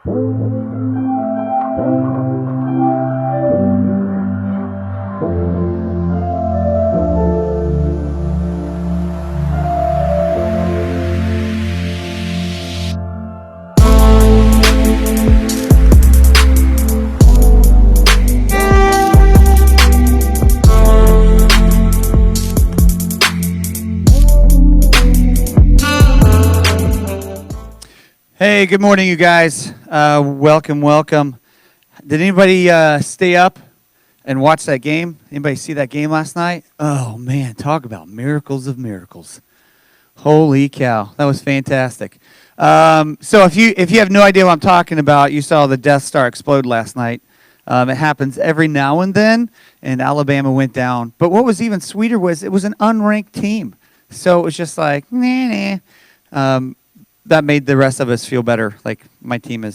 Hey, good morning, you guys. Welcome. Did anybody stay up and watch that game? Anybody see that game last night? Oh, man, talk about miracles of miracles. Holy cow, that was fantastic. So if you have no idea what I'm talking about, you saw the Death Star explode last night. It happens every now and then, and Alabama went down. But what was even sweeter was it was an unranked team. So it was just like, nah. That made the rest of us feel better. Like, my team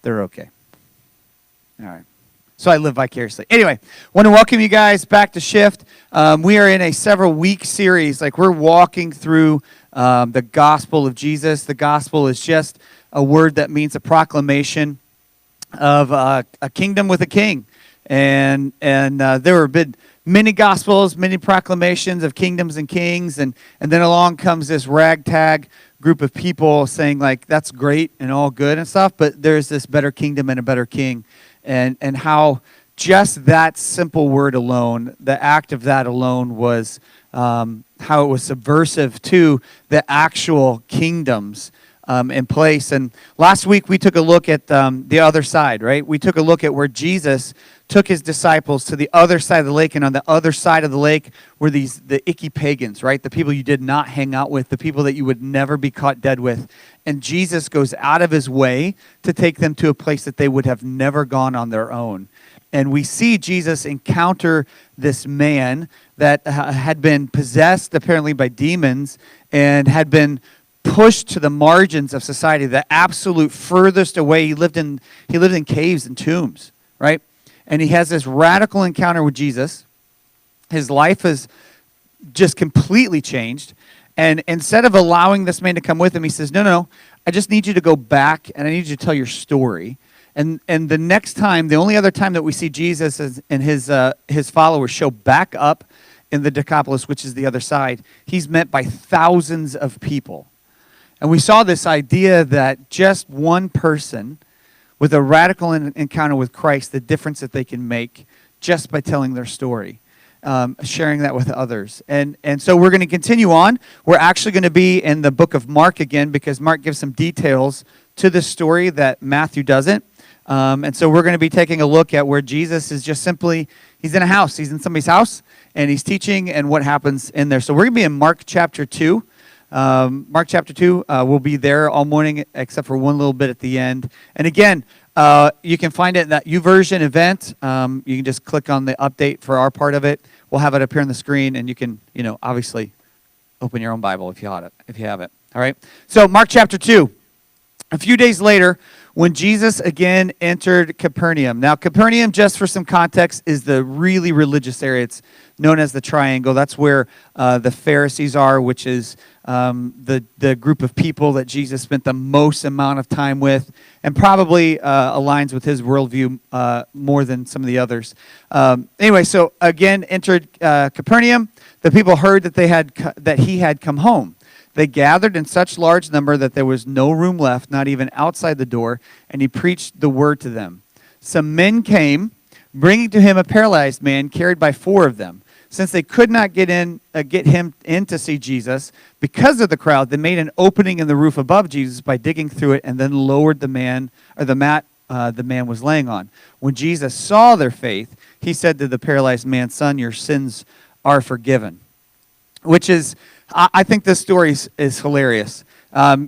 they're okay. All right. So I live vicariously. Anyway, want to welcome you guys back to Shift. We are in a several-week series. Like, we're walking through the gospel of Jesus. The gospel is just a word that means a proclamation of a kingdom with a king. And there have been many gospels, many proclamations of kingdoms and kings. And then along comes this ragtag group of people saying, like, that's great and all good and stuff, but there's this better kingdom and a better king. And how just that simple word alone, the act of that alone was how it was subversive to the actual kingdoms in place. And last week we took a look at the other side, right? We took a look at where Jesus took his disciples to the other side of the lake, and on the other side of the lake were the icky pagans, right? The people you did not hang out with, the people that you would never be caught dead with. And Jesus goes out of his way to take them to a place that they would have never gone on their own. And we see Jesus encounter this man that had been possessed apparently by demons and had been pushed to the margins of society, the absolute furthest away. He lived in caves and tombs, right? And he has this radical encounter with Jesus. His life has just completely changed. And instead of allowing this man to come with him, he says, no, I just need you to go back and I need you to tell your story. And the next time, the only other time that we see Jesus and his followers show back up in the Decapolis, which is the other side, he's met by thousands of people. And we saw this idea that just one person with a radical encounter with Christ, the difference that they can make just by telling their story, sharing that with others. And so we're going to continue on. We're actually going to be in the book of Mark again because Mark gives some details to this story that Matthew doesn't. And so we're going to be taking a look at where Jesus is just simply, he's in a house. He's in somebody's house, and he's teaching and what happens in there. So we're going to be in Mark chapter 2. Mark chapter 2, we'll be there all morning except for one little bit at the end. And again, you can find it in that YouVersion event. You can just click on the update for our part of it. We'll have it up here on the screen, and you can, obviously open your own Bible if you have it. All right? So Mark chapter 2. A few days later, when Jesus again entered Capernaum. Now, Capernaum, just for some context, is the really religious area. It's known as the Triangle. That's where the Pharisees are, which is the group of people that Jesus spent the most amount of time with, and probably aligns with his worldview more than some of the others. Anyway, so again, entered Capernaum. The people heard that he had come home. They gathered in such large number that there was no room left, not even outside the door, and he preached the word to them. Some men came, bringing to him a paralyzed man carried by 4 of them. Since they could not get him in to see Jesus, because of the crowd, they made an opening in the roof above Jesus by digging through it and then lowered the mat the man was laying on. When Jesus saw their faith, he said to the paralyzed man, "Son, your sins are forgiven." Which is, I think this story is hilarious.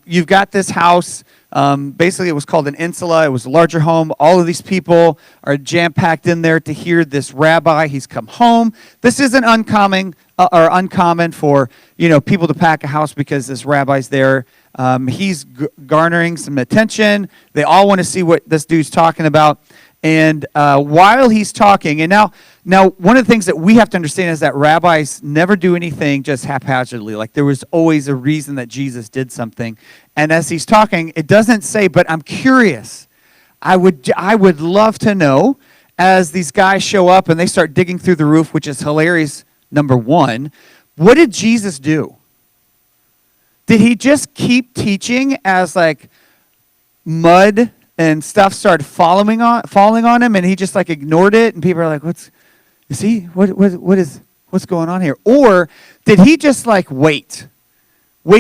You've got this house. Basically, it was called an insula. It was a larger home. All of these people are jam-packed in there to hear this rabbi. He's come home. This isn't uncommon for people to pack a house because this rabbi's there. He's garnering some attention. They all want to see what this dude's talking about. And while he's talking, and now Now, one of the things that we have to understand is that rabbis never do anything just haphazardly. Like there was always a reason that Jesus did something. And as he's talking, it doesn't say, but I'm curious. I would love to know as these guys show up and they start digging through the roof, which is hilarious, number one. What did Jesus do? Did he just keep teaching as like mud and stuff started falling on him and he just like ignored it and people are like, what's going on here? Or did he just like wait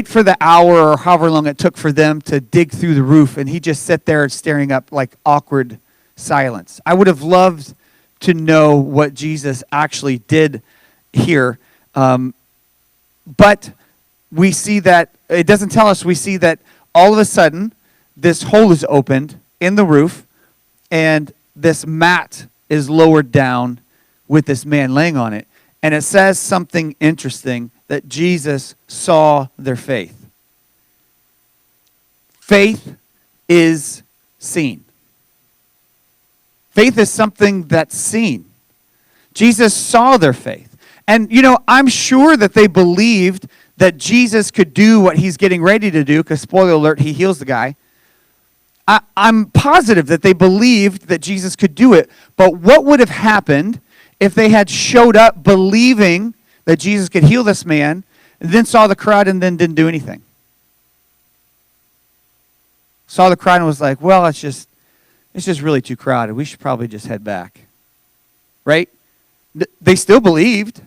for the hour or however long it took for them to dig through the roof and he just sit there staring up like awkward silence? I would have loved to know what Jesus actually did here. But we see that, it doesn't tell us, we see that all of a sudden this hole is opened in the roof and this mat is lowered down with this man laying on it. And it says something interesting, that Jesus saw their faith. Faith is seen. Faith is something that's seen. Jesus saw their faith. And, I'm sure that they believed that Jesus could do what he's getting ready to do, because, spoiler alert, he heals the guy. I'm positive that they believed that Jesus could do it. But what would have happened if they had showed up believing that Jesus could heal this man, and then saw the crowd and then didn't do anything? Saw the crowd and was like, well, it's just really too crowded. We should probably just head back. Right? They still believed.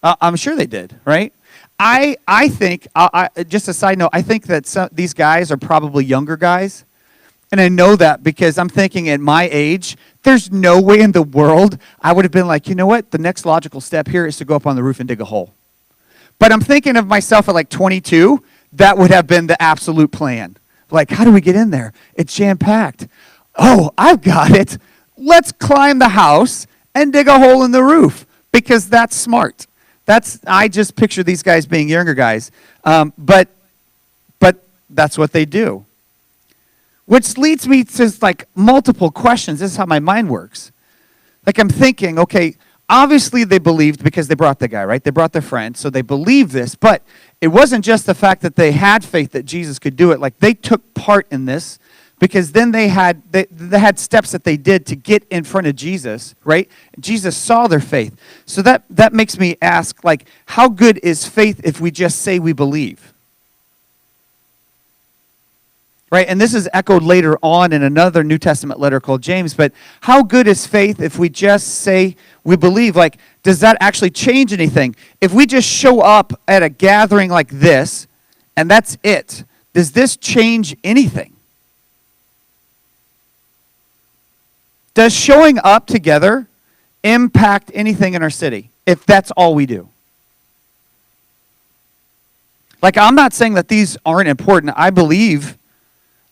I'm sure they did, right? I think, just a side note, I think that these guys are probably younger guys. And I know that because I'm thinking at my age, there's no way in the world I would have been like, you know what? The next logical step here is to go up on the roof and dig a hole. But I'm thinking of myself at like 22. That would have been the absolute plan. Like, how do we get in there? It's jam-packed. Oh, I've got it. Let's climb the house and dig a hole in the roof because that's smart. I just picture these guys being younger guys. But that's what they do. Which leads me to like multiple questions. This is how my mind works. Like I'm thinking, okay, obviously they believed because they brought the guy, right? They brought their friend, so they believed this. But it wasn't just the fact that they had faith that Jesus could do it. Like they took part in this because then they had steps that they did to get in front of Jesus, right? Jesus saw their faith. So that makes me ask, like, how good is faith if we just say we believe? Right, and this is echoed later on in another New Testament letter called James, but how good is faith if we just say we believe? Like, does that actually change anything? If we just show up at a gathering like this, and that's it, does this change anything? Does showing up together impact anything in our city if that's all we do? Like, I'm not saying that these aren't important. I believe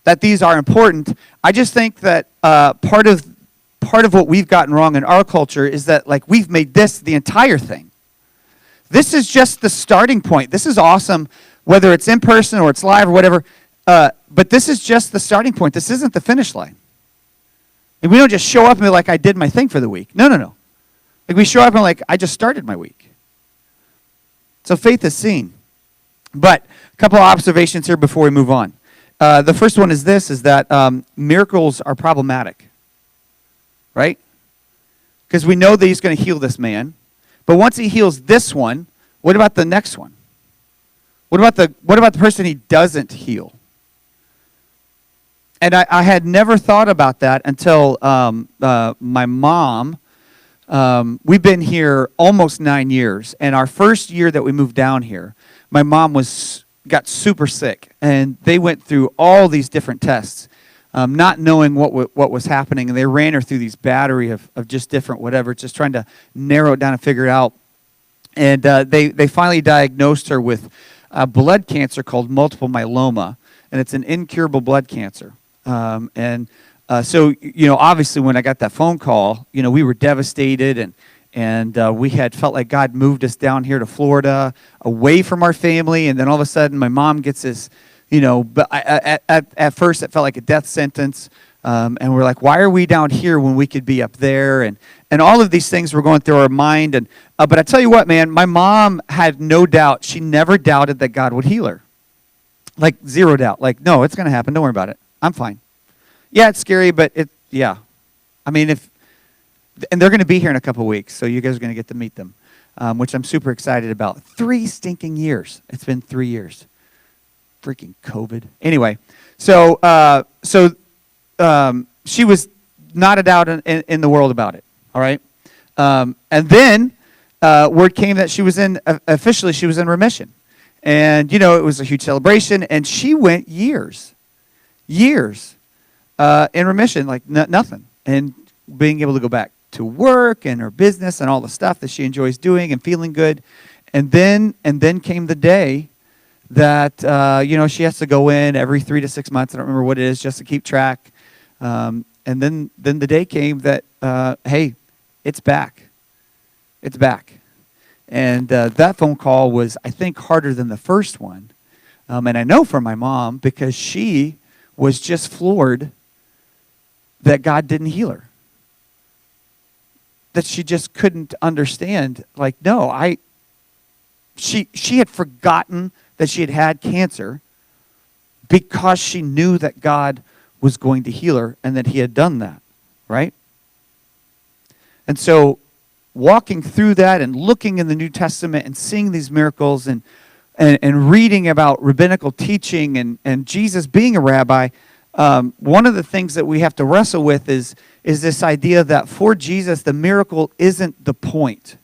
that these are important. I just think that part of what we've gotten wrong in our culture is that like we've made this the entire thing. This is just the starting point. This is awesome, whether it's in person or it's live or whatever. But this is just the starting point. This isn't the finish line. And we don't just show up and be like, I did my thing for the week. No. Like we show up and like, I just started my week. So faith is seen. But a couple of observations here before we move on. The first one is that miracles are problematic, right? Because we know that he's going to heal this man. But once he heals this one, what about the next one? What about the person he doesn't heal? And I had never thought about that until my mom, we've been here almost 9 years. And our first year that we moved down here, my mom got super sick, and they went through all these different tests, not knowing what was happening, and they ran her through these battery of just different whatever, just trying to narrow it down and figure it out. And they finally diagnosed her with blood cancer called multiple myeloma, and it's an incurable blood cancer. So obviously when I got that phone call, we were devastated, and we had felt like God moved us down here to Florida, away from our family, and then all of a sudden my mom gets this, but at first it felt like a death sentence, and we're like, why are we down here when we could be up there? And and all of these things were going through our mind. And but I tell you what, man, my mom had no doubt. She never doubted that God would heal her. Like zero doubt. Like, no, it's going to happen. Don't worry about it. I'm fine. Yeah, it's scary, but yeah. I mean, and they're going to be here in a couple of weeks, so you guys are going to get to meet them, which I'm super excited about. 3 stinking years. It's been 3 years. Freaking COVID. Anyway, so she was not a doubt in the world about it. All right, and then word came that she was officially remission, and it was a huge celebration, and she went years in remission, like nothing, and being able to go back to work and her business and all the stuff that she enjoys doing and feeling good, and then came the day that she has to go in every 3 to 6 months. I don't remember what it is, just to keep track. And then the day came that hey, it's back. It's back. And that phone call was, I think, harder than the first one. And I know from my mom, because she was just floored that God didn't heal her. That she just couldn't understand. Like, no, she had forgotten that she had had cancer because she knew that God was going to heal her and that he had done that, right? And so walking through that and looking in the New Testament and seeing these miracles and reading about rabbinical teaching and Jesus being a rabbi, one of the things that we have to wrestle with is this idea that for Jesus, the miracle isn't the point.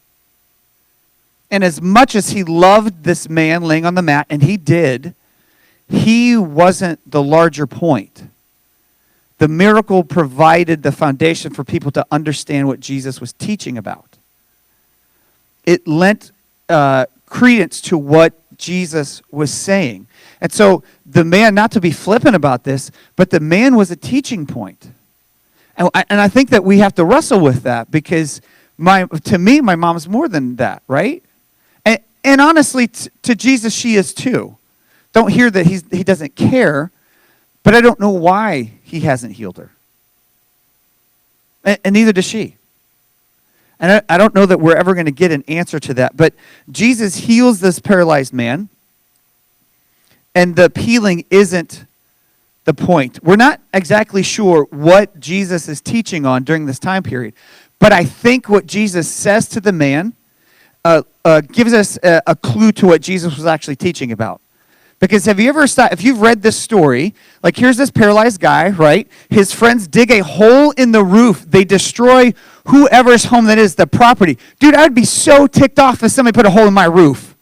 And as much as he loved this man laying on the mat, and he did, he wasn't the larger point. The miracle provided the foundation for people to understand what Jesus was teaching about. It lent credence to what Jesus was saying. And so the man, not to be flippant about this, but the man was a teaching point. And I think that we have to wrestle with that, because to me, my mom's more than that, right? And honestly, to Jesus, she is too. Don't hear that he doesn't care, but I don't know why he hasn't healed her. And neither does she. And I don't know that we're ever going to get an answer to that. But Jesus heals this paralyzed man, and the healing isn't the point. We're not exactly sure what Jesus is teaching on during this time period. But I think what Jesus says to the man gives us a clue to what Jesus was actually teaching about. Because have you ever if you've read this story, like here's this paralyzed guy, right? His friends dig a hole in the roof. They destroy whoever's home that is, the property. Dude, I would be so ticked off if somebody put a hole in my roof.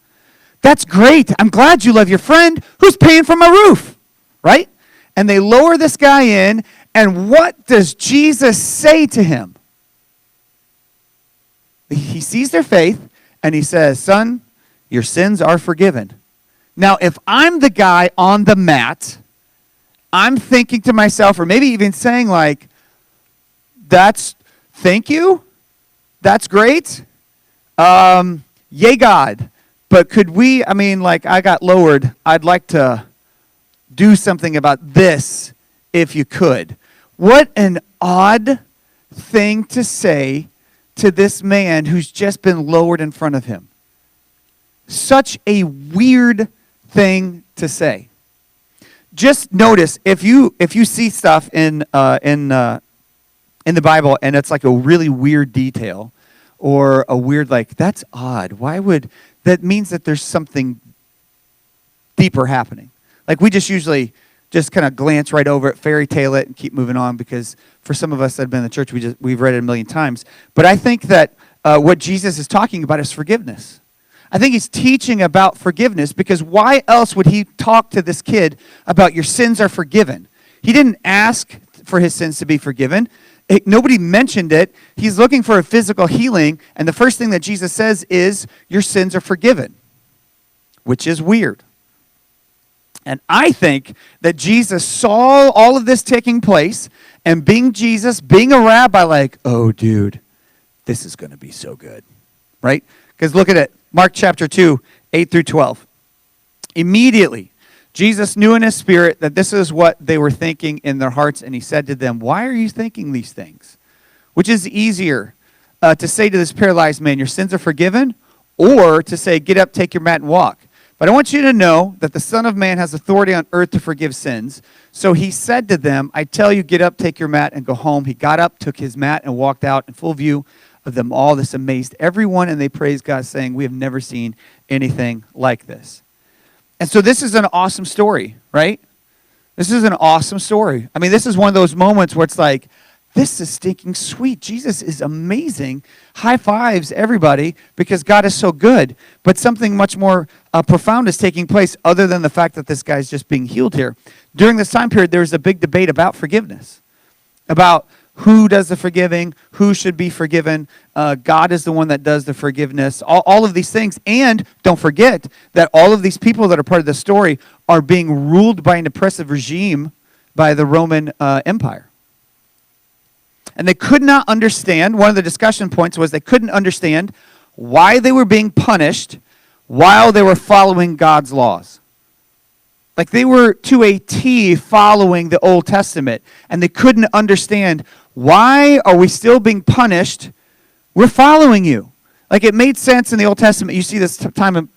That's great. I'm glad you love your friend. Who's paying for my roof? Right? And they lower this guy in, and what does Jesus say to him? He sees their faith, and he says, son, your sins are forgiven. Now, if I'm the guy on the mat, I'm thinking to myself, or maybe even saying like, thank you, that's great, yay God, but could we, I got lowered, I'd like to do something about this if you could. What an odd thing to say to this man who's just been lowered in front of him. Such a weird thing to say. Just notice if you see stuff in the Bible and it's like a really weird detail or a weird that's odd. Why would that means that there's something deeper happening? Like we just usually just kind of glance right over it, fairy tale it, and keep moving on, because for some of us that have been in the church, we've read it a million times. But I think that what Jesus is talking about is forgiveness. I think he's teaching about forgiveness, because why else would he talk to this kid about your sins are forgiven? He didn't ask for his sins to be forgiven. Nobody mentioned it. He's looking for a physical healing, and the first thing that Jesus says is, your sins are forgiven, which is weird. And I think that Jesus saw all of this taking place, and being Jesus, being a rabbi, oh, dude, this is going to be so good, right? Because look at it. Mark chapter 2, 8 through 12. Immediately, Jesus knew in his spirit that this is what they were thinking in their hearts, and he said to them, why are you thinking these things? Which is easier, to say to this paralyzed man, your sins are forgiven, or to say, get up, take your mat, and walk. But I want you to know that the Son of Man has authority on earth to forgive sins. So he said to them, I tell you, get up, take your mat, and go home. He got up, took his mat, and walked out in full view of them all. This amazed everyone, and they praised God, saying, we have never seen anything like this. And so this is an awesome story, right? This is an awesome story. I mean, this is one of those moments where it's like, this is stinking sweet. Jesus is amazing. High fives, everybody, because God is so good. But something much more profound is taking place other than the fact that this guy's just being healed here. During this time period, there was a big debate about forgiveness, about who does the forgiving, who should be forgiven. God is the one that does the forgiveness, all of these things. And don't forget that all of these people that are part of the story are being ruled by an oppressive regime by the Roman Empire. And they could not understand, one of the discussion points was they couldn't understand why they were being punished while they were following God's laws. Like they were to a T following the Old Testament, and they couldn't understand, why are we still being punished? We're following you. Like it made sense in the Old Testament. You see this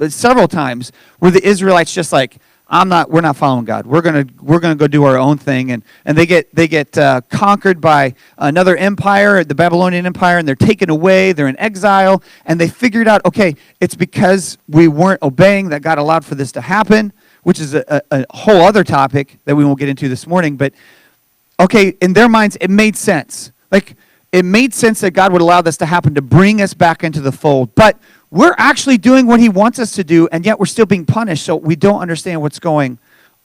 several times where the Israelites just like, we're not following God. We're gonna go do our own thing, and they get conquered by another empire, the Babylonian Empire, and they're taken away. They're in exile, and they figured out, okay, it's because we weren't obeying that God allowed for this to happen, which is a whole other topic that we won't get into this morning. But okay, in their minds, it made sense. Like it made sense that God would allow this to happen to bring us back into the fold, but we're actually doing what he wants us to do, and yet we're still being punished, so we don't understand what's going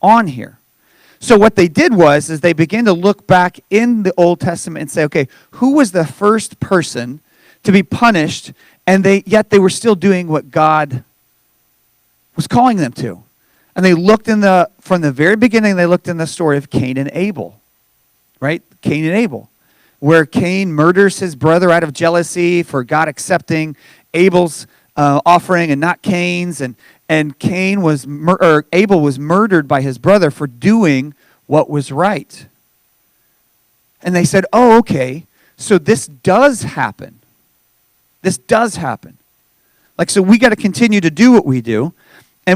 on here. So what they did was they began to look back in the Old Testament and say, okay, who was the first person to be punished, and yet they were still doing what God was calling them to? And they looked from the very beginning, they looked in the story of Cain and Abel, right? Cain and Abel, where Cain murders his brother out of jealousy for God accepting Abel's offering and not Cain's, and Abel was murdered by his brother for doing what was right. And they said, oh, okay, so this does happen. This does happen. Like, so we got to continue to do what we do.